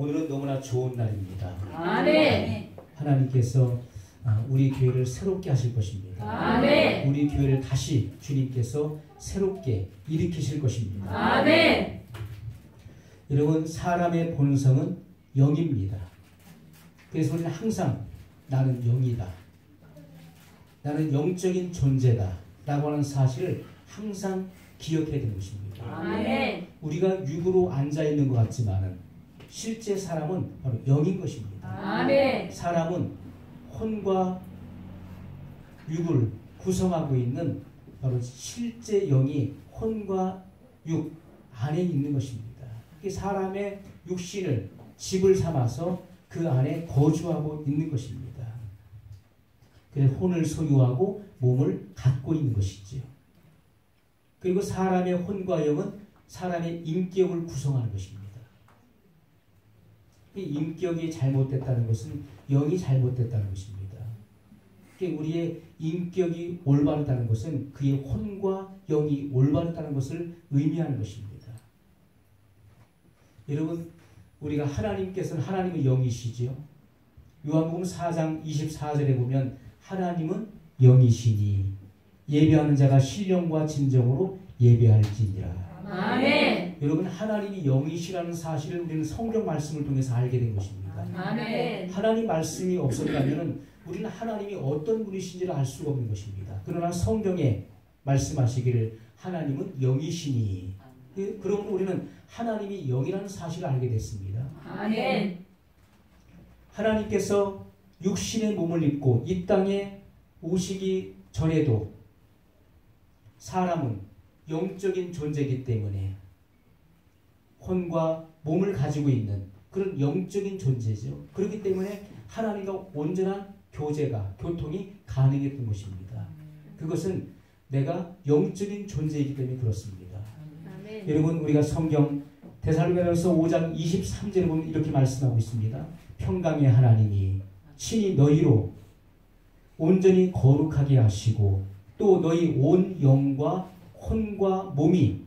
오늘은 너무나 좋은 날입니다. 아멘. 하나님께서 우리 교회를 새롭게 하실 것입니다. 아멘. 우리 교회를 다시 주님께서 새롭게 일으키실 것입니다. 아멘. 여러분, 사람의 본성은 영입니다. 그래서 우리는 항상 나는 영이다, 나는 영적인 존재다 라고 하는 사실을 항상 기억해야 되는 것입니다. 아멘. 우리가 육으로 앉아있는 것 같지만 실제 사람은 바로 영인 것입니다. 아멘. 사람은 혼과 육을 구성하고 있는 바로 실제 영이 혼과 육 안에 있는 것입니다. 사람의 육신을 집을 삼아서 그 안에 거주하고 있는 것입니다. 그래서 혼을 소유하고 몸을 갖고 있는 것이지요. 그리고 사람의 혼과 영은 사람의 인격을 구성하는 것입니다. 이 인격이 잘못됐다는 것은 영이 잘못됐다는 것입니다. 우리의 인격이 올바르다는 것은 그의 혼과 영이 올바르다는 것을 의미하는 것입니다. 여러분, 우리가 하나님께서는 하나님은 영이시지요. 요한복음 4장 24절에 보면 하나님은 영이시니 예배하는 자가 신령과 진정으로 예배할지니라. 아멘. 여러분, 하나님이 영이시라는 사실을 우리는 성경 말씀을 통해서 알게 된 것입니다. 아멘. 하나님 말씀이 없었다면 우리는 하나님이 어떤 분이신지를 알 수가 없는 것입니다. 그러나 성경에 말씀하시기를 하나님은 영이시니, 그러면 우리는 하나님이 영이라는 사실을 알게 됐습니다. 아멘. 하나님께서 육신의 몸을 입고 이 땅에 오시기 전에도 사람은 영적인 존재이기 때문에 혼과 몸을 가지고 있는 그런 영적인 존재죠. 그렇기 때문에 하나님과 온전한 교통이 가능했던 것입니다. 그것은 내가 영적인 존재이기 때문에 그렇습니다. 아멘. 여러분, 우리가 성경 데살로니가서 5장 23절에 보면 이렇게 말씀하고 있습니다. 평강의 하나님이 친히 너희로 온전히 거룩하게 하시고 또 너희 온 영과 혼과 몸이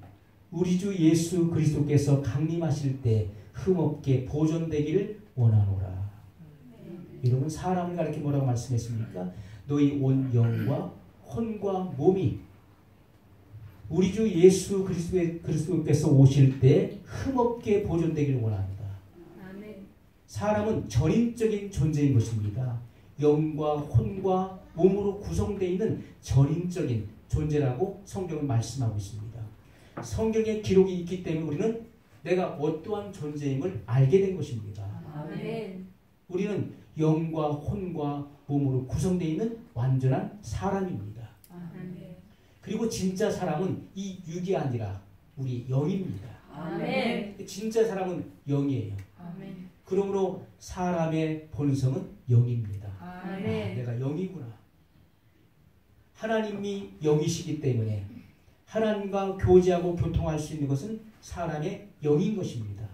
우리 주 예수 그리스도께서 강림하실 때 흠없게 보존되기를 원하노라. 여러분, 사람을 가리켜 뭐라고 말씀했습니까? 너희 온 영과 혼과 몸이 우리 주 예수 그리스도께서 오실 때 흠없게 보존되기를 원한다. 아멘. 사람은 전인적인 존재인 것입니다. 영과 혼과 몸으로 구성되어 있는 전인적인 존재라고 성경은 말씀하고 있습니다. 성경에 기록이 있기 때문에 우리는 내가 어떠한 존재임을 알게 된 것입니다. 아멘. 우리는 영과 혼과 몸으로 구성되어 있는 완전한 사람입니다. 아멘. 그리고 진짜 사람은 이 육이 아니라 우리 영입니다. 아멘. 진짜 사람은 영이에요. 아멘. 그러므로 사람의 본성은 영입니다. 아멘. 내가 영이구나. 하나님이 영이시기 때문에 하나님과 교제하고 교통할 수 있는 것은 사람의 영인 것입니다.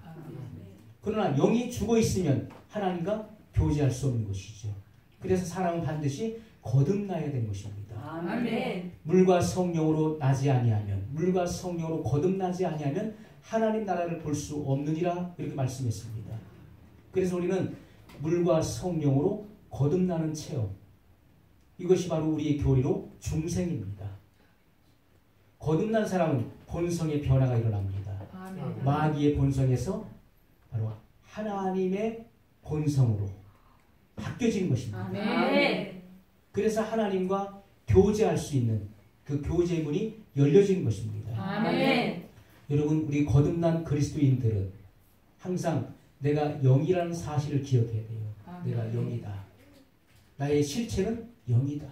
그러나 영이 죽어 있으면 하나님과 교제할 수 없는 것이죠. 그래서 사람은 반드시 거듭나야 되는 것입니다. 아멘. 물과 성령으로 나지 아니하면, 물과 성령으로 거듭나지 아니하면 하나님 나라를 볼 수 없느니라, 이렇게 말씀했습니다. 그래서 우리는 물과 성령으로 거듭나는 체험, 이것이 바로 우리의 교리로 중생입니다. 거듭난 사람은 본성의 변화가 일어납니다. 아멘. 마귀의 본성에서 바로 하나님의 본성으로 바뀌어지는 것입니다. 아멘. 그래서 하나님과 교제할 수 있는 그 교제의 문이 열려지는 것입니다. 아멘. 여러분, 우리 거듭난 그리스도인들은 항상 내가 영이라는 사실을 기억해야 돼요. 내가 영이다. 나의 실체는 영이다.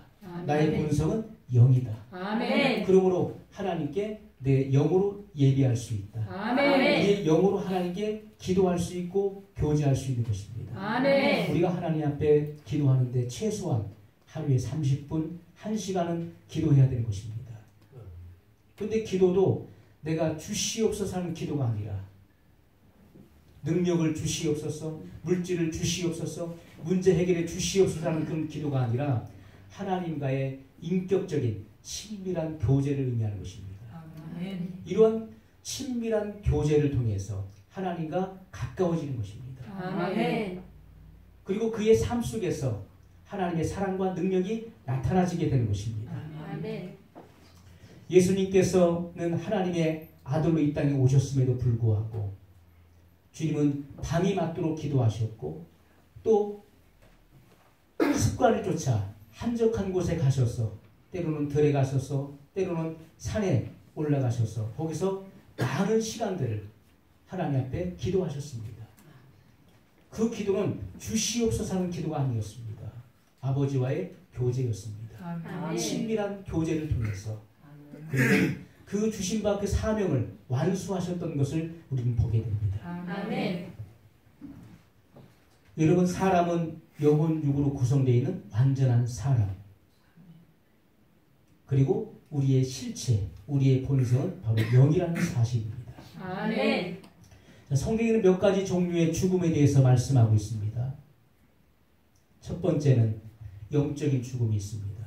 나의 본성은 영이다. 아멘. 그러므로 하나님께 내 영으로 예배할 수 있다. 아멘. 우리의 영으로 하나님께 기도할 수 있고 교제할 수 있는 것입니다. 아멘. 우리가 하나님 앞에 기도하는데 최소한 하루에 30분, 1시간은 기도해야 되는 것입니다. 그런데 기도도 내가 주시옵소서 하는 기도가 아니라 능력을 주시옵소서, 물질을 주시옵소서, 문제 해결에 주시옵소서 하는 그런 기도가 아니라 하나님과의 인격적인 친밀한 교제를 의미하는 것입니다. 아멘. 이러한 친밀한 교제를 통해서 하나님과 가까워지는 것입니다. 아멘. 그리고 그의 삶 속에서 하나님의 사랑과 능력이 나타나지게 되는 것입니다. 아멘. 예수님께서는 하나님의 아들로 이 땅에 오셨음에도 불구하고 주님은 밤이 맞도록 기도하셨고 또 습관을 쫓아 한적한 곳에 가셔서 때로는 들에 가셔서 때로는 산에 올라가셔서 거기서 많은 시간들을 하나님 앞에 기도하셨습니다. 그 기도는 주시옵소서 하는 기도가 아니었습니다. 아버지와의 교제였습니다. 아멘. 친밀한 교제를 통해서 그리고 그 주신 바 그 사명을 완수하셨던 것을 우리는 보게 됩니다. 아멘. 여러분, 사람은 영혼 육으로 구성되어 있는 완전한 사람, 그리고 우리의 실체, 우리의 본성은 바로 영이라는 사실입니다. 아멘. 성경에는 몇 가지 종류의 죽음에 대해서 말씀하고 있습니다. 첫 번째는 영적인 죽음이 있습니다.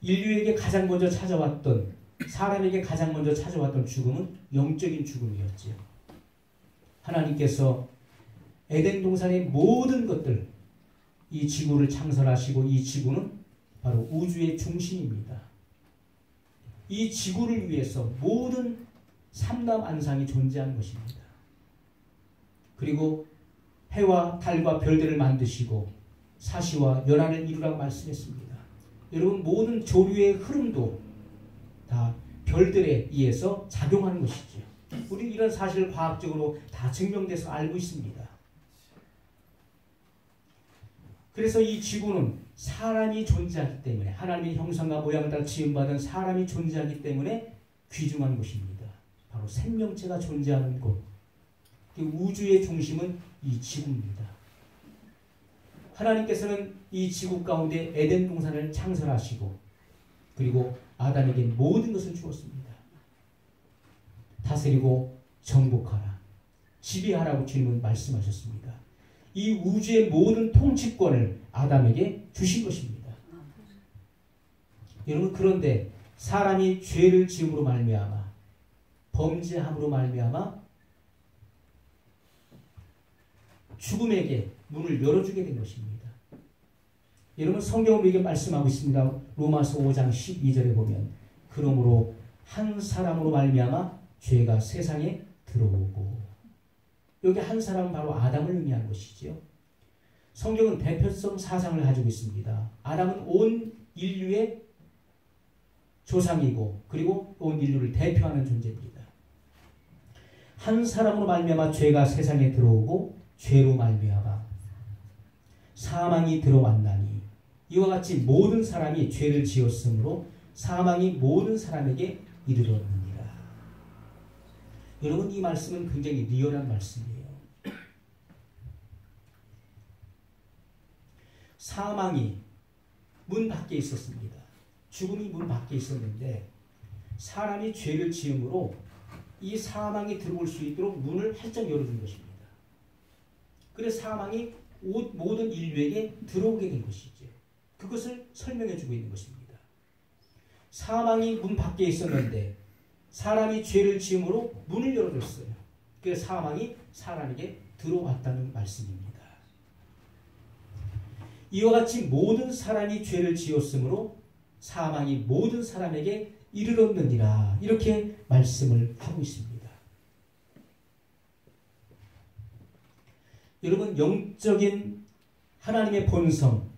인류에게 가장 먼저 찾아왔던, 사람에게 가장 먼저 찾아왔던 죽음은 영적인 죽음이었죠. 하나님께서 에덴 동산의 모든 것들, 이 지구를 창설하시고 이 지구는 바로 우주의 중심입니다. 이 지구를 위해서 모든 삼남안상이 존재한 것입니다. 그리고 해와 달과 별들을 만드시고 사시와 연한을 이루라고 말씀했습니다. 여러분, 모든 조류의 흐름도 다 별들에 의해서 작용하는 것이죠. 우리 이런 사실을 과학적으로 다 증명돼서 알고 있습니다. 그래서 이 지구는 사람이 존재하기 때문에, 하나님의 형상과 모양을 따라 지음받은 사람이 존재하기 때문에 귀중한 곳입니다. 바로 생명체가 존재하는 곳. 우주의 중심은 이 지구입니다. 하나님께서는 이 지구 가운데 에덴 동산을 창설하시고 그리고 아담에게 모든 것을 주었습니다. 다스리고 정복하라, 지배하라고 주님은 말씀하셨습니다. 이 우주의 모든 통치권을 아담에게 주신 것입니다. 여러분, 그런데 사람이 죄를 지음으로 말미암아, 범죄함으로 말미암아 죽음에게 문을 열어주게 된 것입니다. 여러분, 성경은 우리에게 말씀하고 있습니다. 로마서 5장 12절에 보면 그러므로 한 사람으로 말미암아 죄가 세상에 들어오고, 여기 한 사람은 바로 아담을 의미하는 것이지요. 성경은 대표성 사상을 가지고 있습니다. 아담은 온 인류의 조상이고 그리고 온 인류를 대표하는 존재입니다. 한 사람으로 말미암아 죄가 세상에 들어오고 죄로 말미암아 사망이 들어왔나니 이와 같이 모든 사람이 죄를 지었으므로 사망이 모든 사람에게 이르렀느니라. 여러분, 이 말씀은 굉장히 리얼한 말씀이에요. 사망이 문 밖에 있었습니다. 죽음이 문 밖에 있었는데 사람이 죄를 지음으로 이 사망이 들어올 수 있도록 문을 활짝 열어준 것입니다. 그래서 사망이 모든 인류에게 들어오게 된 것이죠. 그것을 설명해 주고 있는 것입니다. 사망이 문 밖에 있었는데 사람이 죄를 지음으로 문을 열어줬어요. 그래서 사망이 사람에게 들어왔다는 말씀입니다. 이와 같이 모든 사람이 죄를 지었으므로 사망이 모든 사람에게 이르렀느니라, 이렇게 말씀을 하고 있습니다. 여러분, 영적인 하나님의 본성,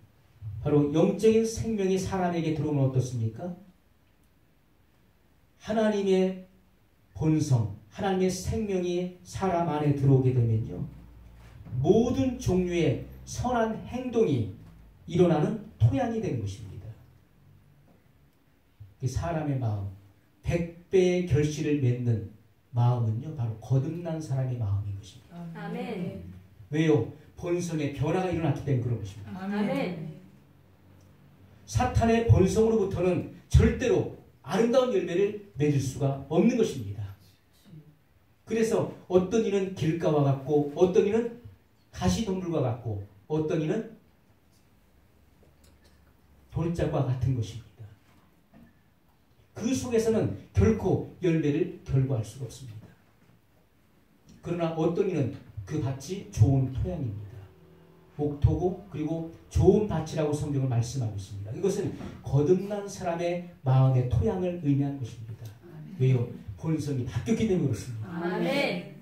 바로 영적인 생명이 사람에게 들어오면 어떻습니까? 하나님의 본성, 하나님의 생명이 사람 안에 들어오게 되면요, 모든 종류의 선한 행동이 일어나는 토양이 된 것입니다. 사람의 마음, 100배의 결실을 맺는 마음은요, 바로 거듭난 사람의 마음인 것입니다. 아멘. 왜요? 본성의 변화가 일어났기 때문에 그런 것입니다. 아멘. 사탄의 본성으로부터는 절대로 아름다운 열매를 맺을 수가 없는 것입니다. 그래서 어떤 이는 길가와 같고 어떤 이는 가시덤불과 같고 어떤 이는 돌짝과 같은 것입니다. 그 속에서는 결코 열매를 결과할 수가 없습니다. 그러나 어떤 이는 그 밭이 좋은 토양입니다. 목토고 그리고 좋은 밭이라고 성경은 말씀하고 있습니다. 이것은 거듭난 사람의 마음의 토양을 의미하는 것입니다. 왜요? 본성이 바뀌었기 때문에 그렇습니다. 아멘.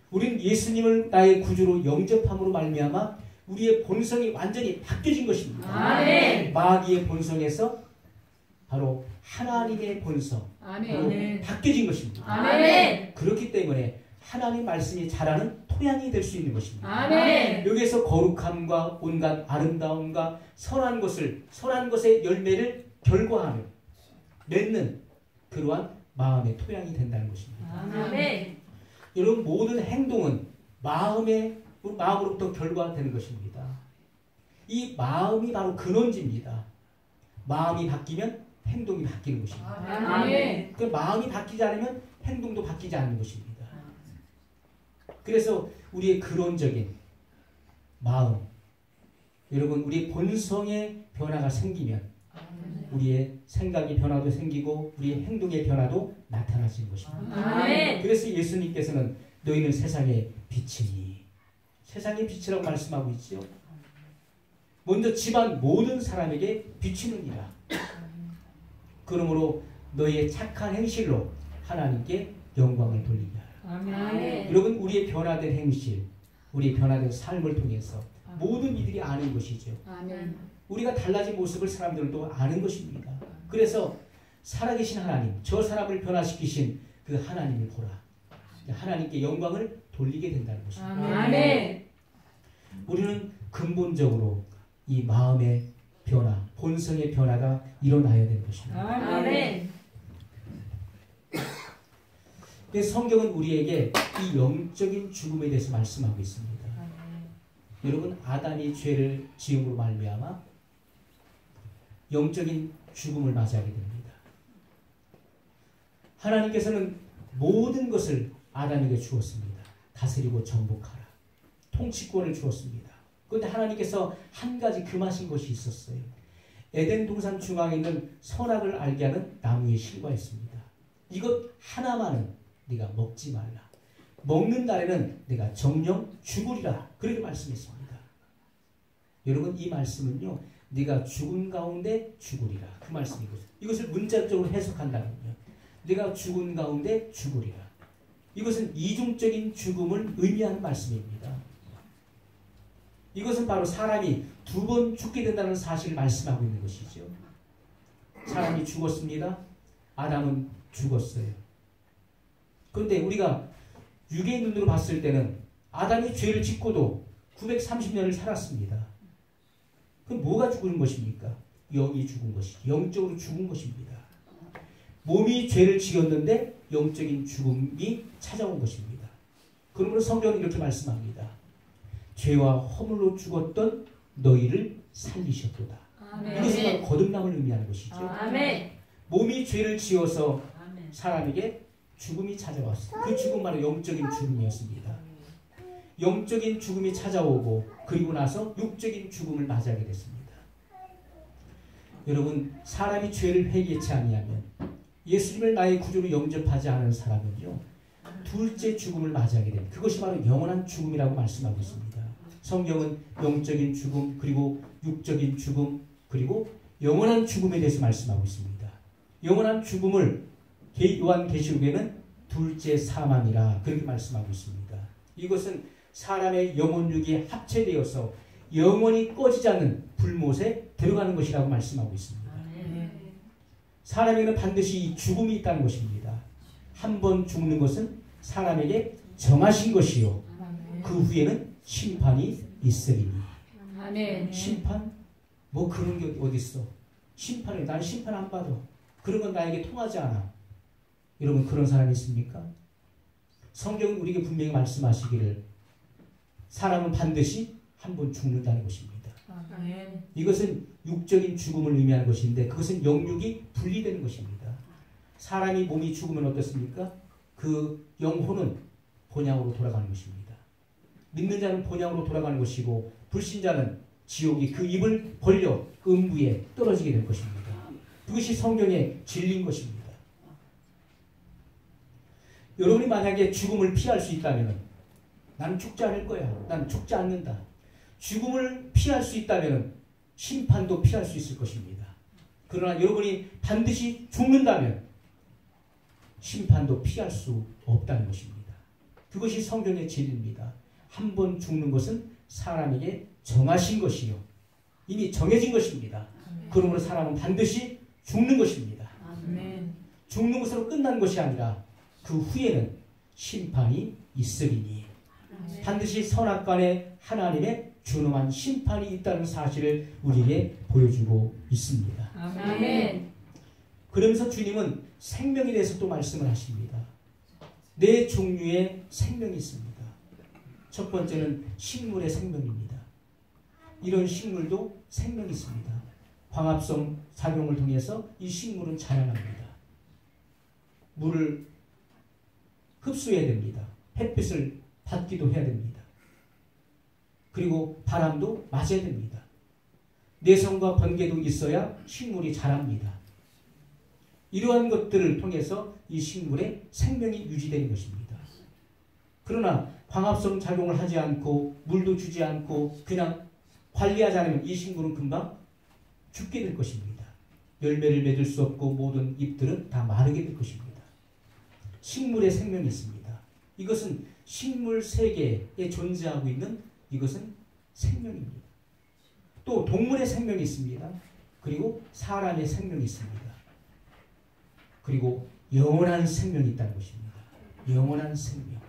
우리는 예수님을 나의 구주로 영접함으로 말미암아 우리의 본성이 완전히 바뀌어진 것입니다. 아멘. 마귀의 본성에서 바로 하나님의 본성으로 아멘. 바뀌어진 것입니다. 아멘. 그렇기 때문에 하나님 말씀이 자라는 토양이 될 수 있는 것입니다. 아멘. 여기에서 거룩함과 온갖 아름다움과 선한 것의 열매를 결과하는 맺는 그러한 마음의 토양이 된다는 것입니다. 아멘. 여러분 모든 행동은 마음으로부터 결과되는 것입니다. 이 마음이 바로 근원지입니다. 마음이 바뀌면 행동이 바뀌는 것입니다. 아멘. 그 마음이 바뀌지 않으면 행동도 바뀌지 않는 것입니다. 그래서 우리의 근원적인 마음, 여러분 우리 본성의 변화가 생기면 우리의 생각의 변화도 생기고 우리의 행동의 변화도 나타나지는 것입니다. 아멘. 그래서 예수님께서는 너희는 세상의 빛이니 세상의 빛이라고 말씀하고 있죠. 먼저 집안 모든 사람에게 비추느니라. 그러므로 너희의 착한 행실로 하나님께 영광을 돌리게 하라. 아멘. 여러분 우리의 변화된 행실, 우리의 변화된 삶을 통해서 모든 이들이 아는 것이죠. 아멘. 우리가 달라진 모습을 사람들도 아는 것입니다. 그래서 살아계신 하나님, 저 사람을 변화시키신 그 하나님을 보라. 하나님께 영광을 돌리게 된다는 것입니다. 아멘. 우리는 근본적으로 이 마음의 변화, 본성의 변화가 일어나야 되는 것입니다. 아멘. 성경은 우리에게 이 영적인 죽음에 대해서 말씀하고 있습니다. 여러분 아담이 죄를 지음으로 말미암아 영적인 죽음을 맞이하게 됩니다. 하나님께서는 모든 것을 아담에게 주었습니다. 다스리고 정복하라. 통치권을 주었습니다. 그런데 하나님께서 한 가지 금하신 것이 있었어요. 에덴 동산 중앙에 있는 선악을 알게 하는 나무의 실과 있습니다. 이것 하나만은 네가 먹지 말라. 먹는 날에는 내가 정령 죽으리라. 그렇게 말씀했습니다. 여러분 이 말씀은요. 네가 죽은 가운데 죽으리라. 그 말씀이거든요. 이것을 문자적으로 해석한다면요. 네가 죽은 가운데 죽으리라. 이것은 이중적인 죽음을 의미하는 말씀입니다. 이것은 바로 사람이 두 번 죽게 된다는 사실을 말씀하고 있는 것이죠. 사람이 죽었습니다. 아담은 죽었어요. 그런데 우리가 육의 눈으로 봤을 때는 아담이 죄를 짓고도 930년을 살았습니다. 그럼 뭐가 죽은 것입니까? 영이 죽은 것이죠. 영적으로 죽은 것입니다. 몸이 죄를 지었는데 영적인 죽음이 찾아온 것입니다. 그러므로 성경은 이렇게 말씀합니다. 죄와 허물로 죽었던 너희를 살리셨도다. 이것은 바로 거듭남을 의미하는 것이죠. 아멘. 몸이 죄를 지어서 사람에게 죽음이 찾아왔어요. 그 죽음은 바로 영적인 죽음이었습니다. 영적인 죽음이 찾아오고 그리고 나서 육적인 죽음을 맞이하게 됐습니다. 여러분 사람이 죄를 회개치 아니하면 예수님을 나의 구주로 영접하지 않은 사람은요. 둘째 죽음을 맞이하게 됩니다. 그것이 바로 영원한 죽음이라고 말씀하고 있습니다. 성경은 영적인 죽음 그리고 육적인 죽음 그리고 영원한 죽음에 대해서 말씀하고 있습니다. 영원한 죽음을 요한계시록에는 둘째 사망이라 그렇게 말씀하고 있습니다. 이것은 사람의 영혼육이 합체되어서 영원히 꺼지지 않는 불못에 들어가는 것이라고 말씀하고 있습니다. 사람에게는 반드시 이 죽음이 있다는 것입니다. 한 번 죽는 것은 사람에게 정하신 것이요. 그 후에는 심판이 있으리니. 아멘. 심판? 뭐 그런 게 어디 있어? 심판에 나는 심판 안 받아. 그런 건 나에게 통하지 않아. 여러분 그런 사람이 있습니까? 성경은 우리에게 분명히 말씀하시기를 사람은 반드시 한 번 죽는다는 것입니다. 아멘. 이것은 육적인 죽음을 의미하는 것인데 그것은 영육이 분리되는 것입니다. 사람이 몸이 죽으면 어떻습니까? 그 영혼은 본향으로 돌아가는 것입니다. 믿는 자는 본향으로 돌아가는 것이고 불신자는 지옥이 그 입을 벌려 음부에 떨어지게 될 것입니다. 그것이 성경의 진리인 것입니다. 여러분이 만약에 죽음을 피할 수 있다면 나는 죽지 않을 거야. 나는 죽지 않는다. 죽음을 피할 수 있다면 심판도 피할 수 있을 것입니다. 그러나 여러분이 반드시 죽는다면 심판도 피할 수 없다는 것입니다. 그것이 성경의 진리입니다. 한 번 죽는 것은 사람에게 정하신 것이요. 이미 정해진 것입니다. 그러므로 사람은 반드시 죽는 것입니다. 아멘. 죽는 것으로 끝난 것이 아니라 그 후에는 심판이 있으리니 반드시 선악간에 하나님의 준엄한 심판이 있다는 사실을 우리에게 보여주고 있습니다. 아멘. 그러면서 주님은 생명에 대해서 또 말씀을 하십니다. 네 종류의 생명이 있습니다. 첫 번째는 식물의 생명입니다. 이런 식물도 생명이 있습니다. 광합성 작용을 통해서 이 식물은 자라납니다. 물을 흡수해야 됩니다. 햇빛을 받기도 해야 됩니다. 그리고 바람도 맞아야 됩니다. 내성과 번개도 있어야 식물이 자랍니다. 이러한 것들을 통해서 이 식물의 생명이 유지되는 것입니다. 그러나 광합성 작용을 하지 않고 물도 주지 않고 그냥 관리하지 않으면 이 식물은 금방 죽게 될 것입니다. 열매를 맺을 수 없고 모든 잎들은 다 마르게 될 것입니다. 식물의 생명이 있습니다. 이것은 식물 세계에 존재하고 있는 이것은 생명입니다. 또 동물의 생명이 있습니다. 그리고 사람의 생명이 있습니다. 그리고 영원한 생명이 있다는 것입니다. 영원한 생명.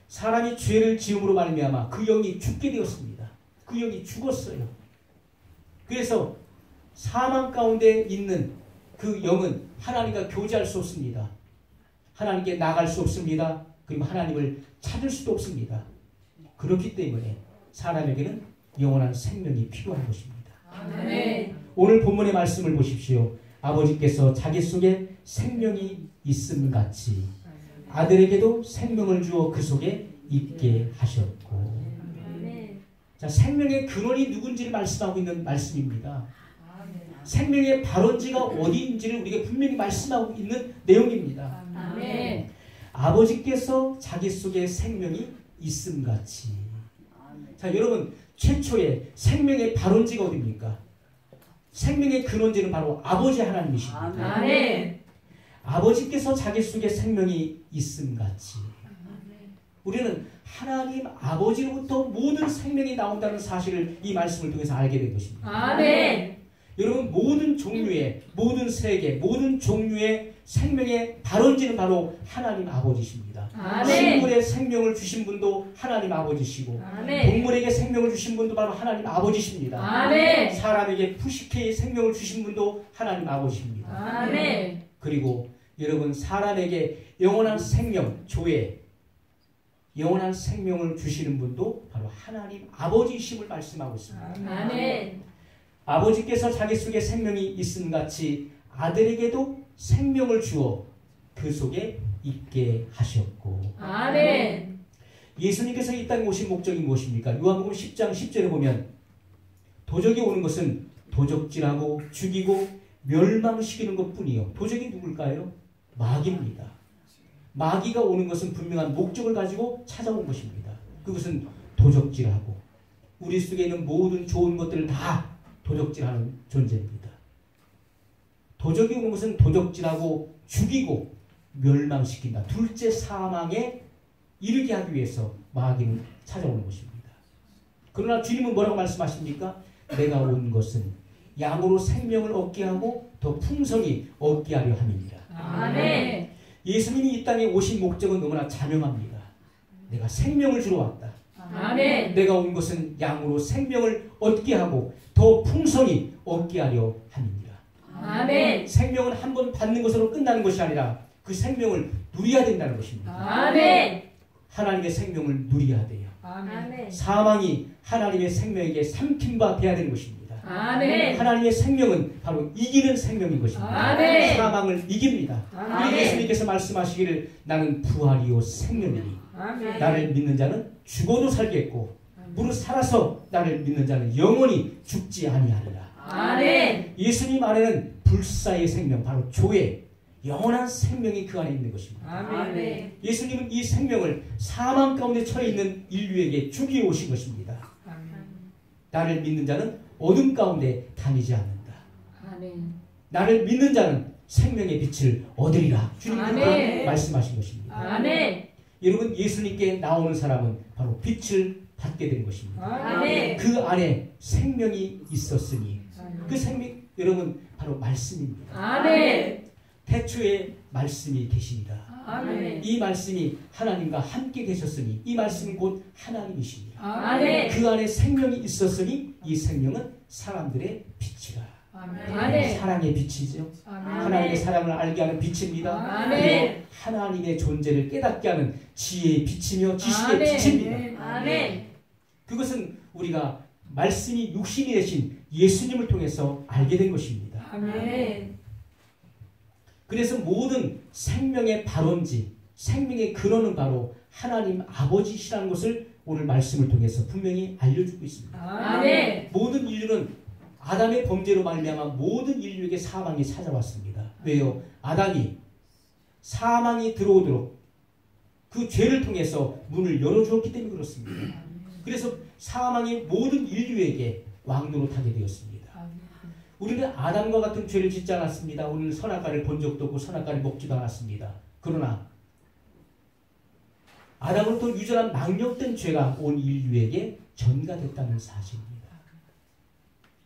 사람이 죄를 지음으로 말미암아 그 영이 죽게 되었습니다. 그 영이 죽었어요. 그래서 사망 가운데 있는 그 영은 하나님과 교제할 수 없습니다. 하나님께 나갈 수 없습니다. 그리고 하나님을 찾을 수도 없습니다. 그렇기 때문에 사람에게는 영원한 생명이 필요한 것입니다. 아멘. 오늘 본문의 말씀을 보십시오. 아버지께서 자기 속에 생명이 있음 같이 아들에게도 생명을 주어 그 속에 있게 하셨고. 자, 생명의 근원이 누군지를 말씀하고 있는 말씀입니다. 생명의 발원지가 어디인지를 우리가 분명히 말씀하고 있는 내용입니다. 아멘. 아버지께서 자기 속에 생명이 있음 같이. 자, 여러분, 최초의 생명의 발원지가 어디입니까? 생명의 근원지는 바로 아버지 하나님이십니다. 아멘. 아버지께서 자기 속에 생명이 있음 같이. 우리는 하나님 아버지로부터 모든 생명이 나온다는 사실을 이 말씀을 통해서 알게 된 것입니다. 아멘. 여러분, 모든 종류의, 모든 세계, 모든 종류의 생명의 발원지는 바로 하나님 아버지십니다. 아멘. 식물에 생명을 주신 분도 하나님 아버지시고, 아멘. 동물에게 생명을 주신 분도 바로 하나님 아버지십니다. 아멘. 사람에게 푸시케의 생명을 주신 분도 하나님 아버지십니다. 아멘. 그리고 여러분, 사람에게 영원한 생명, 조회, 영원한 생명을 주시는 분도 바로 하나님 아버지이심을 말씀하고 있습니다. 아멘. 아버지께서 자기 속에 생명이 있음 같이 아들에게도 생명을 주어 그 속에 있게 하셨고. 아멘. 예수님께서 이 땅에 오신 목적이 무엇입니까? 요한복음 10장 10절에 보면 도적이 오는 것은 도적질하고 죽이고 멸망시키는 것뿐이요. 도적이 누굴까요? 마귀입니다. 마귀가 오는 것은 분명한 목적을 가지고 찾아온 것입니다. 그것은 도적질하고 우리 속에 있는 모든 좋은 것들을 다 도적질하는 존재입니다. 도적이 오는 것은 도적질하고 죽이고 멸망시킨다. 둘째 사망에 이르게 하기 위해서 마귀는 찾아오는 것입니다. 그러나 주님은 뭐라고 말씀하십니까? 내가 온 것은 양으로 생명을 얻게 하고 더 풍성히 얻게 하려 함이니라. 아멘. 예수님이 이 땅에 오신 목적은 너무나 자명합니다. 내가 생명을 주러 왔다. 아멘. 내가 온 것은 양으로 생명을 얻게 하고 더 풍성히 얻게 하려 함이니라. 아멘. 생명은 한 번 받는 것으로 끝나는 것이 아니라 그 생명을 누려야 된다는 것입니다. 아멘. 하나님의 생명을 누려야 돼요. 아멘. 사망이 하나님의 생명에게 삼킴바 돼야 되는 것입니다. 아멘. 하나님의 생명은 바로 이기는 생명인 것입니다. 아멘. 사망을 이깁니다. 아멘. 우리 예수님께서 말씀하시기를 나는 부활이요 생명이니 아멘. 나를 믿는 자는 죽어도 살겠고 무릇 살아서 나를 믿는 자는 영원히 죽지 아니하리라. 아멘. 예수님 안에는 불사의 생명, 바로 조회, 영원한 생명이 그 안에 있는 것입니다. 아멘. 예수님은 이 생명을 사망 가운데 처해 있는 인류에게 주기에 오신 것입니다. 나를 믿는 자는 어둠 가운데 다니지 않는다. 아멘. 나를 믿는 자는 생명의 빛을 얻으리라. 주님께서 아멘. 말씀하신 것입니다. 아멘. 여러분, 예수님께 나오는 사람은 바로 빛을 받게 된 것입니다. 아멘. 그 안에 생명이 있었으니 그 생명, 여러분, 바로 말씀입니다. 아멘. 태초에 말씀이 계시니라. 아멘. 이 말씀이 하나님과 함께 계셨으니 이 말씀이 곧 하나님이십니다. 아멘. 그 안에 생명이 있었으니 이 생명은 사람들의 빛이라. 아멘. 사랑의 빛이죠. 하나님의 아멘. 사랑을 알게 하는 빛입니다. 아멘. 그리고 하나님의 존재를 깨닫게 하는 지혜의 빛이며 지식의 아멘. 빛입니다. 아멘. 그것은 우리가 말씀이 육신이 되신 예수님을 통해서 알게 된 것입니다. 아멘. 그래서 모든 생명의 발원지, 생명의 근원은 바로 하나님 아버지시라는 것을 오늘 말씀을 통해서 분명히 알려주고 있습니다. 아멘. 모든 인류는 아담의 범죄로 말미암아 모든 인류에게 사망이 찾아왔습니다. 왜요? 아담이 사망이 들어오도록 그 죄를 통해서 문을 열어주었기 때문에 그렇습니다. 그래서 사망이 모든 인류에게 왕노릇하게 되었습니다. 우리는 아담과 같은 죄를 짓지 않았습니다. 우리는 선악과를 본 적도 없고 선악과를 먹지도 않았습니다. 그러나 아담으로부터 유전한 망령된 죄가 온 인류에게 전가됐다는 사실입니다.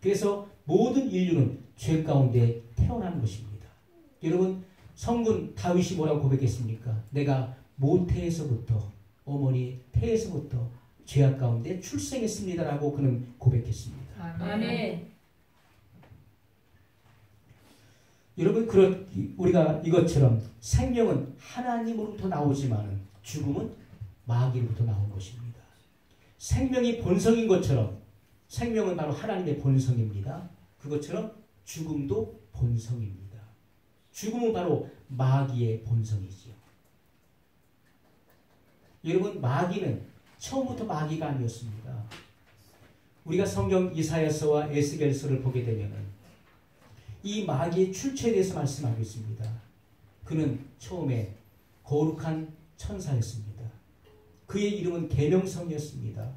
그래서 모든 인류는 죄 가운데 태어난 것입니다. 여러분, 성군 다윗이 뭐라고 고백했습니까? 내가 모태에서부터, 어머니 태에서부터 죄악 가운데 출생했습니다라고 그는 고백했습니다. 아멘. 여러분, 우리가 이것처럼 생명은 하나님으로부터 나오지만 죽음은 마귀로부터 나온 것입니다. 생명이 본성인 것처럼 생명은 바로 하나님의 본성입니다. 그것처럼 죽음도 본성입니다. 죽음은 바로 마귀의 본성이지요. 여러분, 마귀는 처음부터 마귀가 아니었습니다. 우리가 성경 이사야서와 에스겔서를 보게 되면 이 마귀의 출처에 대해서 말씀하고 있습니다. 그는 처음에 거룩한 천사였습니다. 그의 이름은 계명성이었습니다.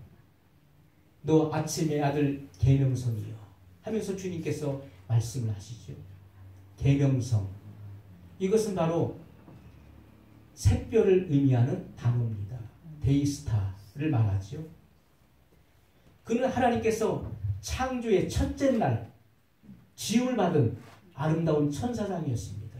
너 아침의 아들 계명성이여 하면서 주님께서 말씀을 하시죠. 계명성, 이것은 바로 샛별을 의미하는 단어입니다. 데이스타를 말하죠. 그는 하나님께서 창조의 첫째 날 지음을 받은 아름다운 천사장이었습니다.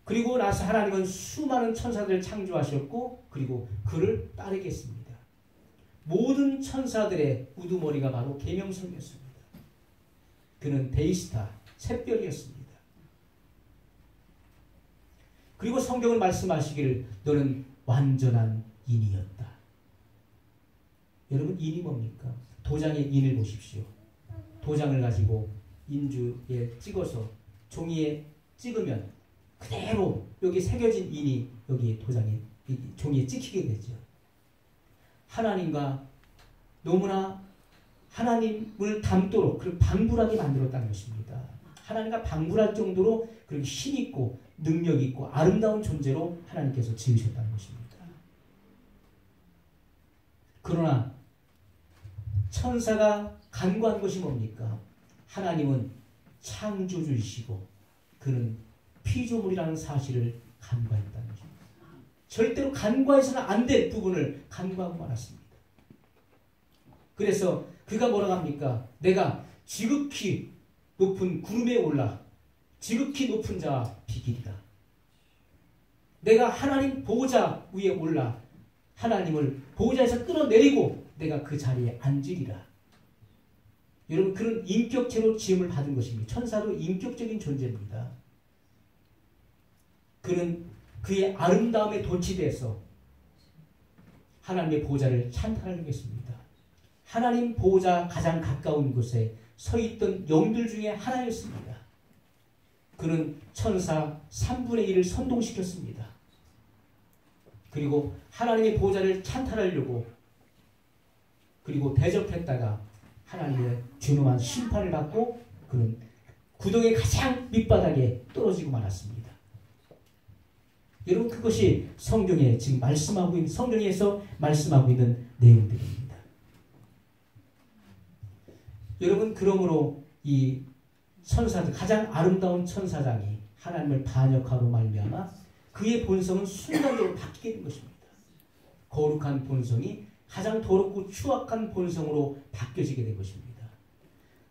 그리고 나서 하나님은 수많은 천사들을 창조하셨고 그리고 그를 따르게 했습니다. 모든 천사들의 우두머리가 바로 계명성이었습니다. 그는 데이스타, 샛별이었습니다. 그리고 성경은 말씀하시기를 너는 완전한 인이었다. 여러분, 인이 뭡니까? 도장의 인을 보십시오. 도장을 가지고 인주에 찍어서 종이에 찍으면 그대로 여기 새겨진 인이 여기 도장에 종이에 찍히게 되죠. 하나님과 너무나 하나님을 닮도록 그렇게 방불하게 만들었다는 것입니다. 하나님과 방불할 정도로 그렇게 힘있고 능력있고 아름다운 존재로 하나님께서 지으셨다는 것입니다. 그러나 천사가 간구한 것이 뭡니까? 하나님은 창조주이시고 그는 피조물이라는 사실을 간구했다는 것입니다. 절대로 간구해서는 안 될 부분을 간구하고 말았습니다. 그래서 그가 뭐라고 합니까? 내가 지극히 높은 구름에 올라 지극히 높은 자와 비기리라. 내가 하나님 보호자 위에 올라 하나님을 보호자에서 끌어내리고 내가 그 자리에 앉으리라. 여러분, 그런 인격체로 지음을 받은 것입니다. 천사도 인격적인 존재입니다. 그는 그의 아름다움에 도취돼서 하나님의 보호자를 찬탄하려고 했습니다. 하나님 보호자 가장 가까운 곳에 서 있던 영들 중에 하나였습니다. 그는 천사 3분의 1을 선동시켰습니다. 그리고 하나님의 보호자를 찬탄하려고 그리고 대적했다가 하나님의 준엄한 심판을 받고 그는 구덩이의 가장 밑바닥에 떨어지고 말았습니다. 여러분 그것이 성경에 지금 성경에서 말씀하고 있는 내용들입니다. 여러분 그러므로 이 천사들 가장 아름다운 천사장이 하나님을 반역하로 말미암아 그의 본성은 순간적으로 바뀌게 된 것입니다. 거룩한 본성이 가장 더럽고 추악한 본성으로 바뀌어지게 된 것입니다.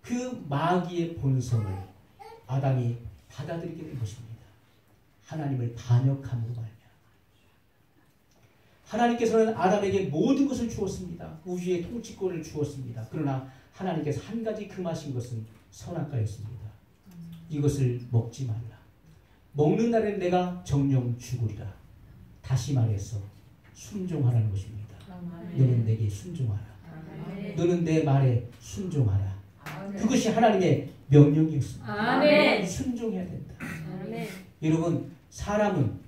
그 마귀의 본성을 아담이 받아들이게 된 것입니다. 하나님을 반역함으로 말미암아. 하나님께서는 아담에게 모든 것을 주었습니다. 우주의 통치권을 주었습니다. 그러나 하나님께서 한 가지 금하신 것은 선악과였습니다. 이것을 먹지 말라. 먹는 날엔 내가 정령 죽으리라. 다시 말해서 순종하라는 것입니다. 너는 내게 순종하라. 너는 내 말에 순종하라. 그것이 하나님의 명령이었습니다. 아멘. 순종해야 된다. 아멘. 여러분 사람은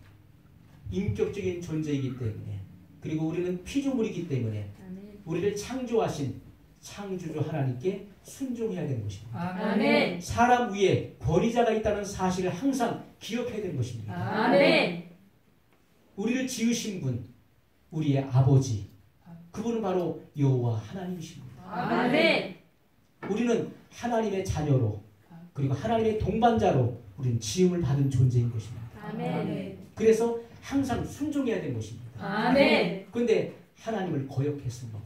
인격적인 존재이기 때문에 그리고 우리는 피조물이기 때문에 우리를 창조하신 창조주 하나님께 순종해야 되는 것입니다. 아멘. 사람 위에 권위자가 있다는 사실을 항상 기억해야 되는 것입니다. 아멘. 우리를 지으신 분, 우리의 아버지, 그분은 바로 여호와 하나님이십니다. 아멘. 우리는 하나님의 자녀로 그리고 하나님의 동반자로 우리는 지음을 받은 존재인 것입니다. 아멘. 그래서 항상 순종해야 되는 것입니다. 아멘. 그런데 하나님을 거역했습니다.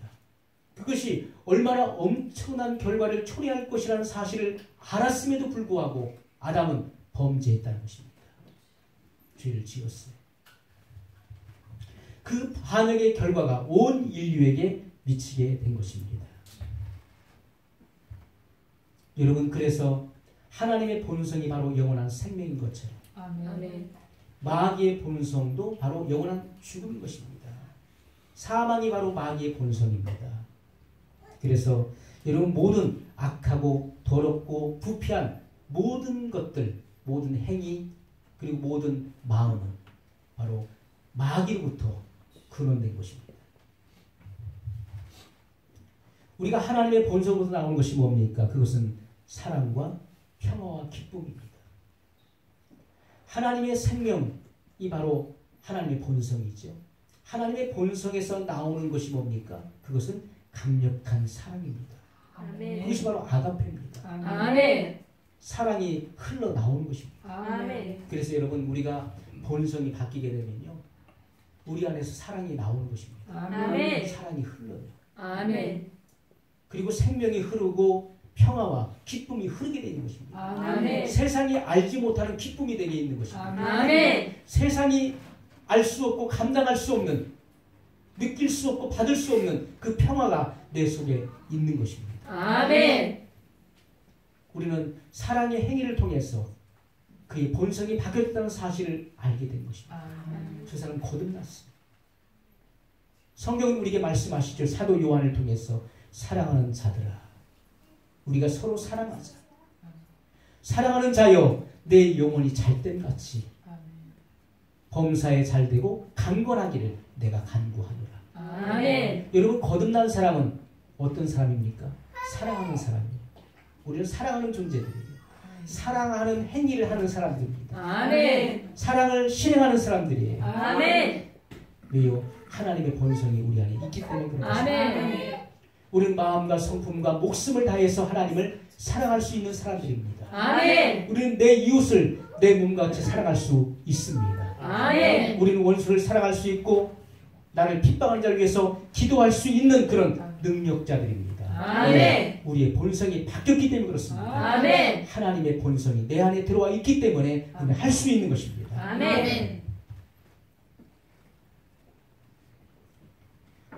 그것이 얼마나 엄청난 결과를 초래할 것이라는 사실을 알았음에도 불구하고 아담은 범죄했다는 것입니다. 죄를 지었어요. 그 반역의 결과가 온 인류에게 미치게 된 것입니다. 여러분 그래서 하나님의 본성이 바로 영원한 생명인 것처럼 아멘. 마귀의 본성도 바로 영원한 죽음인 것입니다. 사망이 바로 마귀의 본성입니다. 그래서 여러분 모든 악하고 더럽고 부패한 모든 것들, 모든 행위 그리고 모든 마음은 바로 마귀로부터 근원된 것입니다. 우리가 하나님의 본성으로서 나오는 것이 뭡니까? 그것은 사랑과 평화와 기쁨입니다. 하나님의 생명이 바로 하나님의 본성이죠. 하나님의 본성에서 나오는 것이 뭡니까? 그것은 강력한 사랑입니다. 아멘. 그것이 바로 아가페입니다. 아멘. 사랑이 흘러나오는 것입니다. 아멘. 그래서 여러분 우리가 본성이 바뀌게 되면요. 우리 안에서 사랑이 나오는 것입니다. 아멘. 사랑이 흘러요. 아멘. 그리고 생명이 흐르고 평화와 기쁨이 흐르게 되는 것입니다. 아멘. 세상이 알지 못하는 기쁨이 되게 있는 것입니다. 아멘. 세상이 알 수 없고 감당할 수 없는 느낄 수 없고 받을 수 없는 그 평화가 내 속에 있는 것입니다. 아멘. 우리는 사랑의 행위를 통해서 그의 본성이 바뀌었다는 사실을 알게 된 것입니다. 저 사람 거듭났습니다. 성경은 우리에게 말씀하시죠. 사도 요한을 통해서 사랑하는 자들아 우리가 서로 사랑하자. 사랑하는 자여 내 영혼이 잘됨같이 범사에 잘되고 강건하기를 내가 간구하노라. 아멘. 여러분 거듭난 사람은 어떤 사람입니까? 사랑하는 사람이에요. 우리는 사랑하는 존재들이에요. 사랑하는 행위를 하는 사람들입니다. 아멘. 사랑을 실행하는 사람들이에요. 아멘. 왜요? 하나님의 본성이 우리 안에 있기 때문에 그런 것입니다. 아멘. 우리는 마음과 성품과 목숨을 다해서 하나님을 사랑할 수 있는 사람들입니다. 아멘. 우리는 내 이웃을 내 몸과 같이 사랑할 수 있습니다. 아멘. 우리는 원수를 사랑할 수 있고 나를 핍박하는 자를 위해서 기도할 수 있는 그런 능력자들입니다. 아멘. 우리의 본성이 바뀌었기 때문에 그렇습니다. 아멘. 하나님의 본성이 내 안에 들어와 있기 때문에 우리는 할 수 있는 것입니다. 아멘.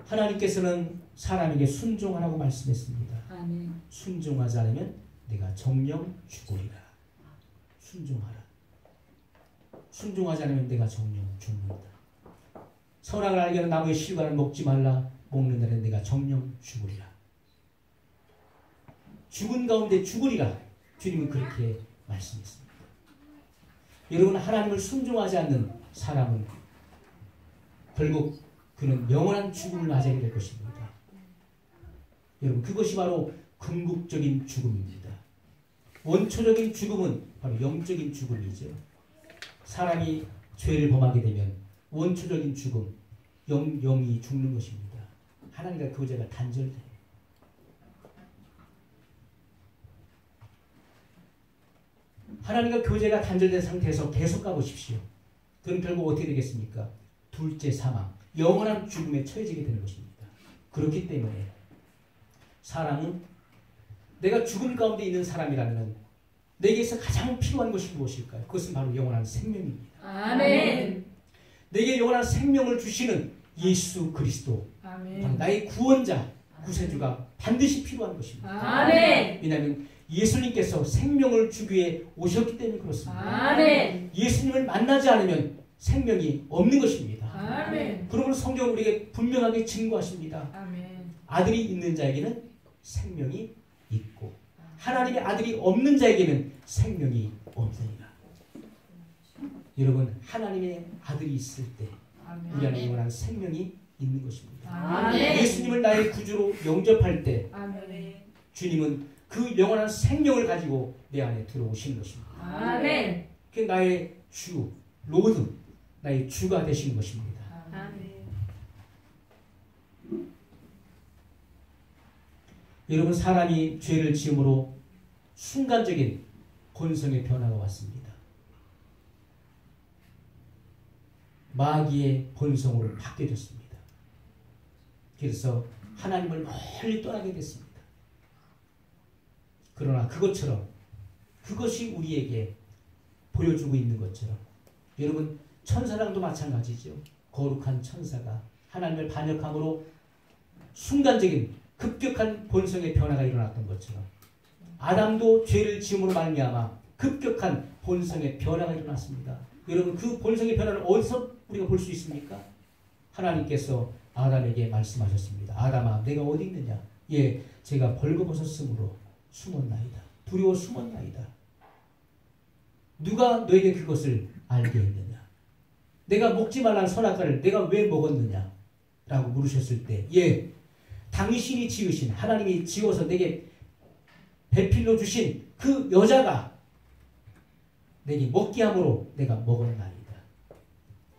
하나님께서는 사람에게 순종하라고 말씀했습니다. 아멘. 순종하지 않으면 내가 정령 죽으리라. 순종하라. 순종하지 않으면 내가 정령 죽는다. 선악을 알게 하는 나무의 실과는 먹지 말라. 먹는 날엔 내가 정령 죽으리라. 죽은 가운데 죽으리라. 주님은 그렇게 말씀했습니다. 여러분 하나님을 순종하지 않는 사람은 결국 그는 영원한 죽음을 맞이하게 될 것입니다. 여러분 그것이 바로 궁극적인 죽음입니다. 원초적인 죽음은 바로 영적인 죽음이죠. 사람이 죄를 범하게 되면 원초적인 죽음, 영이 죽는 것입니다. 하나님과 그 죄가 단절돼요. 하나님과 교제가 단절된 상태에서 계속 가보십시오. 그럼 결국 어떻게 되겠습니까? 둘째 사망, 영원한 죽음에 처해지게 되는 것입니다. 그렇기 때문에 사람은 내가 죽음 가운데 있는 사람이라면 내게서 가장 필요한 것이 무엇일까요? 그것은 바로 영원한 생명입니다. 아멘. 내게 영원한 생명을 주시는 예수 그리스도, 아멘. 나의 구원자, 구세주가 반드시 필요한 것입니다. 아멘. 왜냐하면 예수님께서 생명을 주기 위해 오셨기 때문에 그렇습니다. 아멘. 예수님을 만나지 않으면 생명이 없는 것입니다. 아멘. 그러므로 성경은 우리에게 분명하게 증거하십니다. 아멘. 아들이 있는 자에게는 생명이 있고 하나님의 아들이 없는 자에게는 생명이 없느니라. 여러분, 하나님의 아들이 있을 때 우리 안에 영원한 생명이 있는 것입니다. 아멘. 예수님을 나의 구주로 영접할 때 아멘. 주님은 그 영원한 생명을 가지고 내 안에 들어오시는 것입니다. 아멘. 그 나의 주, 로드, 나의 주가 되시는 것입니다. 아멘. 여러분, 사람이 죄를 지음으로 순간적인 본성의 변화가 왔습니다. 마귀의 본성으로 바뀌어졌습니다. 그래서 하나님을 멀리 떠나게 됐습니다. 그러나 그것처럼, 그것이 우리에게 보여주고 있는 것처럼, 여러분, 천사랑도 마찬가지죠. 거룩한 천사가 하나님을 반역함으로 순간적인 급격한 본성의 변화가 일어났던 것처럼 아담도 죄를 지음으로 말미암아 급격한 본성의 변화가 일어났습니다. 여러분, 그 본성의 변화를 어디서 우리가 볼 수 있습니까? 하나님께서 아담에게 말씀하셨습니다. 아담아, 내가 어디 있느냐? 예, 제가 벌거벗었으므로 숨었나이다. 두려워 숨었나이다. 누가 너에게 그것을 알게 했느냐? 내가 먹지 말란 선악과를 내가 왜 먹었느냐? 라고 물으셨을 때, 예, 당신이 지으신, 하나님이 지어서 내게 배필로 주신 그 여자가 내게 먹게 함으로 내가 먹었나이다.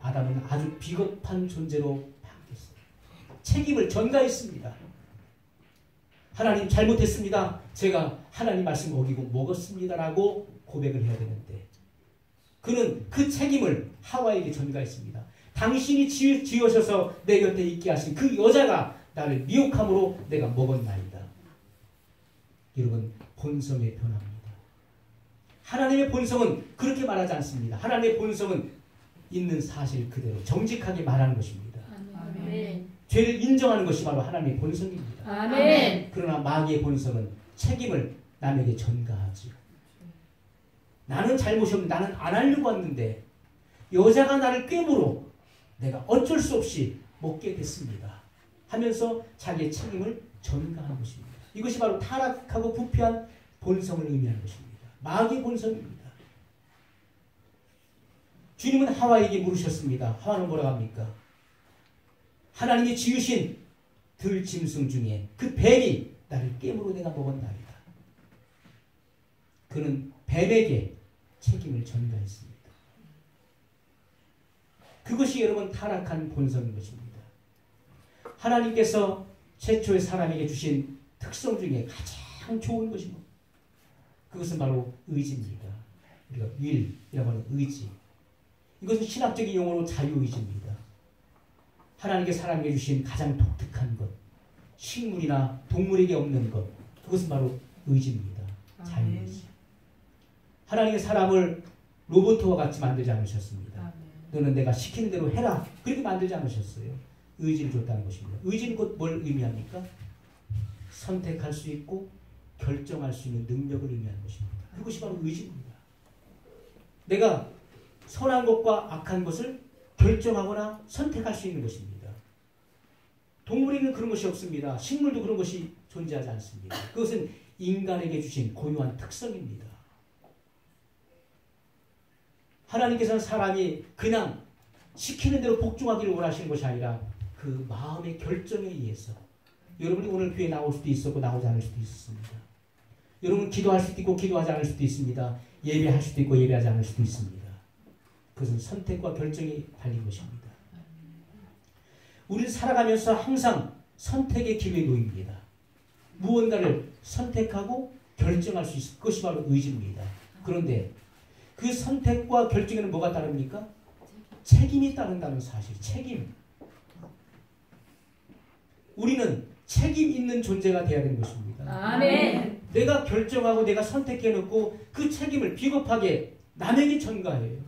아담은 아주 비겁한 존재로 바뀌었습니다. 책임을 전가했습니다. 하나님 잘못했습니다. 제가 하나님 말씀 어기고 먹었습니다라고 고백을 해야 되는데 그는 그 책임을 하와에게 전가했습니다. 당신이 지으셔서 내 곁에 있게 하신 그 여자가 나를 미혹함으로 내가 먹었나이다. 여러분, 본성의 변화입니다. 하나님의 본성은 그렇게 말하지 않습니다. 하나님의 본성은 있는 사실 그대로 정직하게 말하는 것입니다. 아멘. 죄를 인정하는 것이 바로 하나님의 본성입니다. 아멘. 그러나 마귀의 본성은 책임을 남에게 전가하지요. 나는 잘못이 없는데, 나는 안 하려고 했는데 여자가 나를 꿰물어 내가 어쩔 수 없이 먹게 됐습니다 하면서 자기의 책임을 전가하는 것입니다. 이것이 바로 타락하고 부패한 본성을 의미하는 것입니다. 마귀의 본성입니다. 주님은 하와에게 물으셨습니다. 하와는 뭐라고 합니까? 하나님이 지으신 들짐승 중에 그 뱀이 나를 깨물어 내가 먹었나이다. 그는 뱀에게 책임을 전가했습니다. 그것이 여러분 타락한 본성인 것입니다. 하나님께서 최초의 사람에게 주신 특성 중에 가장 좋은 것이 뭐? 그것은 바로 의지입니다. 우리가 will이라고 하는 의지. 이것은 신학적인 용어로 자유의지입니다. 하나님께 사람에게 주신 가장 독특한 것, 식물이나 동물에게 없는 것, 그것은 바로 의지입니다. 자유의지. 하나님의 사람을 로봇과 같이 만들지 않으셨습니다. 너는 내가 시키는 대로 해라. 그렇게 만들지 않으셨어요. 의지를 줬다는 것입니다. 의지는 곧 뭘 의미합니까? 선택할 수 있고 결정할 수 있는 능력을 의미하는 것입니다. 그것이 바로 의지입니다. 내가 선한 것과 악한 것을 결정하거나 선택할 수 있는 것입니다. 동물에는 그런 것이 없습니다. 식물도 그런 것이 존재하지 않습니다. 그것은 인간에게 주신 고유한 특성입니다. 하나님께서는 사람이 그냥 시키는 대로 복종하기를 원하시는 것이 아니라 그 마음의 결정에 의해서, 여러분이 오늘 교회에 나올 수도 있었고 나오지 않을 수도 있었습니다. 여러분 기도할 수도 있고 기도하지 않을 수도 있습니다. 예배할 수도 있고 예배하지 않을 수도 있습니다. 그것은 선택과 결정이 달린 것입니다. 우리는 살아가면서 항상 선택의 기회에 놓입니다. 무언가를 선택하고 결정할 수 있을 것이 바로 의지입니다. 그런데 그 선택과 결정에는 뭐가 따릅니까? 책임이 따른다는 사실. 책임. 우리는 책임 있는 존재가 되어야 되는 것입니다. 아멘. 내가 결정하고 내가 선택해놓고 그 책임을 비겁하게 남에게 전가해요.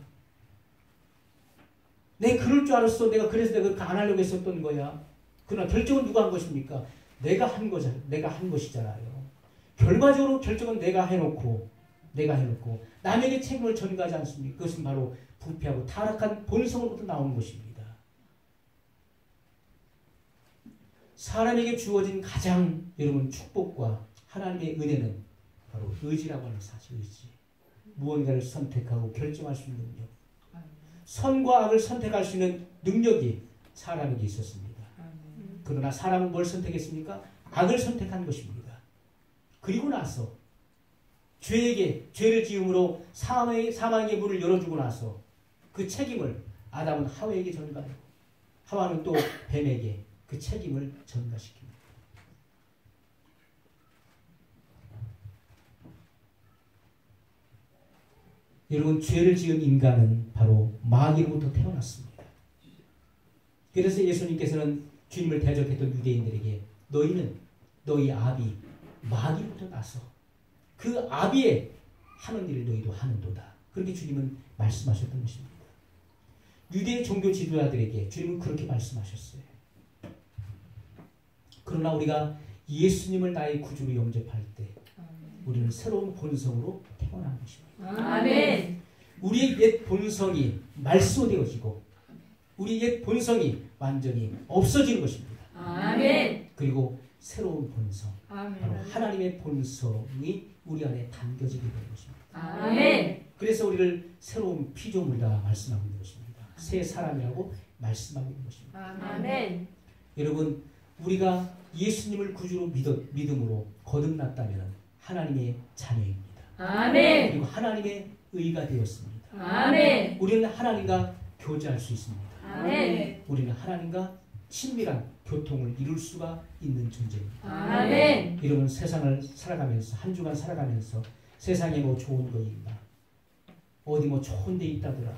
내가 그럴 줄 알았어. 그래서 내가 그렇게 안 하려고 했었던 거야. 그러나 결정은 누가 한 것입니까? 내가 한 것이잖아요. 결과적으로 결정은 내가 해놓고 남에게 책임을 전가하지 않습니까? 그것은 바로 부패하고 타락한 본성으로부터 나오는 것입니다. 사람에게 주어진 가장 여러분 축복과 하나님의 은혜는 바로 의지라고 하는 사실. 의지. 무언가를 선택하고 결정할 수 있는 능력. 선과 악을 선택할 수 있는 능력이 사람에게 있었습니다. 그러나 사람은 뭘 선택했습니까? 악을 선택한 것입니다. 그리고 나서 죄를 지음으로 사망의 문을 열어주고 나서 그 책임을 아담은 하와에게 전가하고 하와는 또 뱀에게 그 책임을 전가시킵니다. 여러분 죄를 지은 인간은 바로 마귀로부터 태어났습니다. 그래서 예수님께서는 주님을 대적했던 유대인들에게 너희는 너희 아비 마귀로부터 나서 그 아비의 하는 일을 너희도 하는도다. 그렇게 주님은 말씀하셨던 것입니다. 유대 종교 지도자들에게 주님은 그렇게 말씀하셨어요. 그러나 우리가 예수님을 나의 구주로 영접할 때 우리는 새로운 본성으로 태어난 것입니다. 아멘. 우리의 옛 본성이 말소되어지고 우리의 옛 본성이 완전히 없어지는 것입니다. 아멘. 그리고 새로운 본성, 아멘. 바로 하나님의 본성이 우리 안에 담겨지게 되는 것입니다. 아멘. 그래서 우리를 새로운 피조물이라 말씀하고 있는 것입니다. 새 사람이라고 말씀하고 있는 것입니다. 아멘. 여러분 우리가 예수님을 구주로 믿음으로 거듭났다면 하나님의 자녀입니다. 아멘. 그리고 하나님의 의가 되었습니다. 아멘. 우리는 하나님과 교제할 수 있습니다. 아멘. 우리는 하나님과 친밀한 교통을 이룰 수가 있는 존재입니다. 아멘. 여러분 세상을 살아가면서 한 주간 살아가면서 세상에 뭐 좋은 거 있나 어디 뭐 좋은 데 있다더라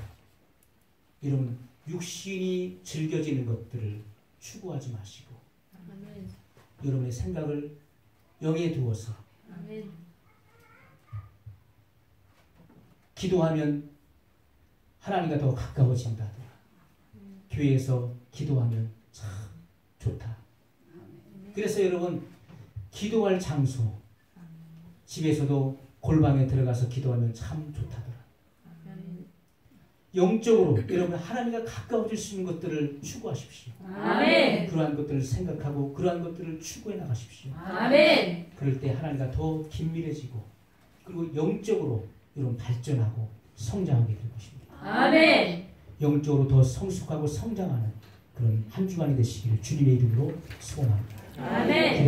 여러분 육신이 즐겨지는 것들을 추구하지 마시고 아멘. 여러분의 생각을 영에 두어서 아멘. 기도하면 하나님과 더 가까워진다더라. 교회에서 기도하면 참 좋다. 그래서 여러분 기도할 장소 집에서도 골방에 들어가서 기도하면 참 좋다더라. 영적으로 여러분 하나님과 가까워질 수 있는 것들을 추구하십시오. 아멘. 그러한 것들을 생각하고 그러한 것들을 추구해 나가십시오. 아멘. 그럴 때 하나님과 더 긴밀해지고 그리고 영적으로 여러분 발전하고 성장하게 될 것입니다. 아멘. 영적으로 더 성숙하고 성장하는 그런 한 주간이 되시기를 주님의 이름으로 소원합니다. 아멘.